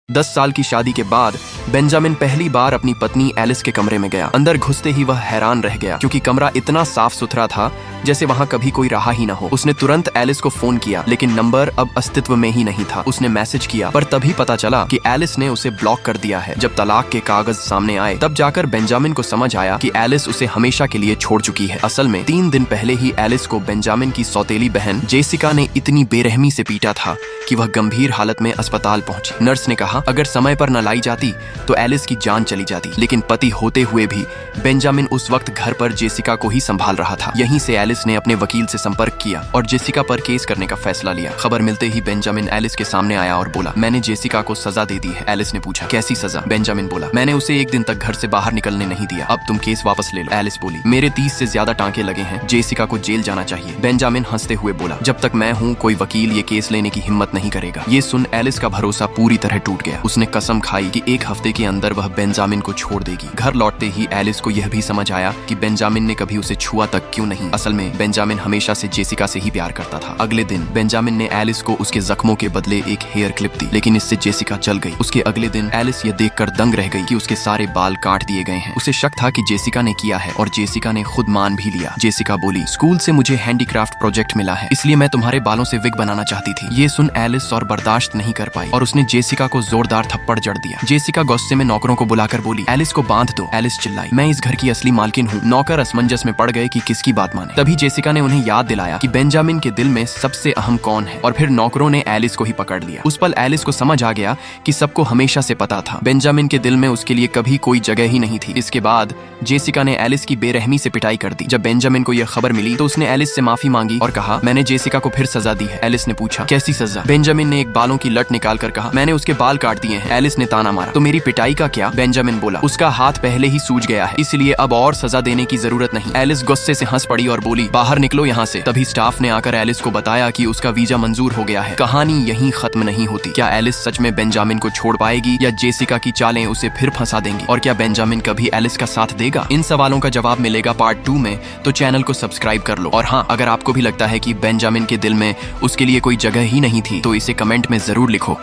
10 साल की शादी के बाद बेंजामिन पहली बार अपनी पत्नी एलिस के कमरे में गया। अंदर घुसते ही वह हैरान रह गया क्योंकि कमरा इतना साफ सुथरा था जैसे वहां कभी कोई रहा ही ना हो। उसने तुरंत एलिस को फोन किया, लेकिन नंबर अब अस्तित्व में ही नहीं था। उसने मैसेज किया, पर तभी पता चला कि एलिस ने उसे ब्लॉक कर दिया है। जब तलाक के कागज सामने आए, तब जाकर बेंजामिन को समझ आया कि एलिस उसे हमेशा के लिए छोड़ चुकी है। असल में 3 दिन पहले ही एलिस को बेंजामिन की सौतेली बहन जेसिका ने इतनी बेरहमी से पीटा था कि वह गंभीर हालत में अस्पताल पहुंची। नर्स ने कहा अगर समय पर न लाई जाती तो एलिस की जान चली जाती, लेकिन पति होते हुए भी बेंजामिन उस वक्त घर पर जेसिका को ही संभाल रहा था। यहीं से एलिस ने अपने वकील से संपर्क किया और जेसिका पर केस करने का फैसला लिया। खबर मिलते ही बेंजामिन एलिस के सामने आया और बोला, मैंने जेसिका को सजा दे दी है। एलिस ने पूछा, कैसी सजा? बेंजामिन बोला, मैंने उसे 1 दिन तक घर से बाहर निकलने नहीं दिया। अब तुम केस वापस ले लो। एलिस बोली, मेरे 30 से ज्यादा टांके लगे हैं, जेसिका को जेल जाना चाहिए। बेंजामिन हंसते हुए बोला, जब तक मैं हूँ कोई वकील ये केस लेने की हिम्मत नहीं करेगा। ये सुन एलिस का भरोसा पूरी तरह टूट गया। उसने कसम खाई कि 1 हफ्ते के अंदर वह बेंजामिन को छोड़ देगी। घर लौटते ही एलिस को यह भी समझ आया कि बेंजामिन ने कभी उसे छुआ तक क्यों नहीं। असल में बेंजामिन हमेशा से जेसिका से ही प्यार करता था। अगले दिन बेंजामिन ने एलिस को उसके जख्मों के बदले एक हेयर क्लिप दी, लेकिन इससे जेसिका जल गई। उसके अगले दिन एलिस यह देखकर दंग रह गई कि उसके सारे बाल काट दिए गए हैं। उसे शक था कि जेसिका ने किया है और जेसिका ने खुद मान भी लिया। जेसिका बोली, स्कूल से मुझे हैंडीक्राफ्ट प्रोजेक्ट मिला है, इसलिए मैं तुम्हारे बालों से विग बनाना चाहती थी। ये सुन एलिस और बर्दाश्त नहीं कर पाई और उसने जेसिका को जोरदार थप्पड़ जड़ दिया। जेसिका गुस्से में नौकरों को बुलाकर बोली, एलिस को बांध दो। एलिस चिल्लाई, मैं इस घर की असली मालकिन हूँ। नौकर असमंजस में पड़ गए कि किसकी बात माने। तभी जेसिका ने उन्हें याद दिलाया कि बेंजामिन के दिल में सबसे अहम कौन है, और फिर नौकरों ने एलिस को ही पकड़ लिया। उस पल एलिस को समझ आ गया कि सबको हमेशा से पता था, बेंजामिन के दिल में उसके लिए कभी कोई जगह ही नहीं थी। इसके बाद जेसिका ने एलिस की बेरहमी से पिटाई कर दी। जब बेंजामिन को यह खबर मिली तो उसने एलिस से माफी मांगी और कहा, मैंने जेसिका को फिर सजा दी है। एलिस ने पूछा, कैसी सजा? बेंजामिन ने एक बालों की लट निकाल कर कहा, मैंने उसके बाल काट दिए हैं। एलिस ने ताना मारा, तो मेरी पिटाई का क्या? बेंजामिन बोला, उसका हाथ पहले ही सूज गया है, इसलिए अब और सजा देने की जरूरत नहीं। एलिस गुस्से से हंस पड़ी और बोली, बाहर निकलो यहाँ से। तभी स्टाफ ने आकर एलिस को बताया कि उसका वीजा मंजूर हो गया है। कहानी यहीं खत्म नहीं होती। क्या एलिस सच में बेंजामिन को छोड़ पाएगी या जेसिका की चालें उसे फिर फंसा देंगी? और क्या बेंजामिन कभी एलिस का साथ देगा? इन सवालों का जवाब मिलेगा पार्ट 2 में, तो चैनल को सब्सक्राइब कर लो। और हाँ, अगर आपको भी लगता है कि बेंजामिन के दिल में उसके लिए कोई जगह ही नहीं थी तो इसे कमेंट में जरूर लिखो।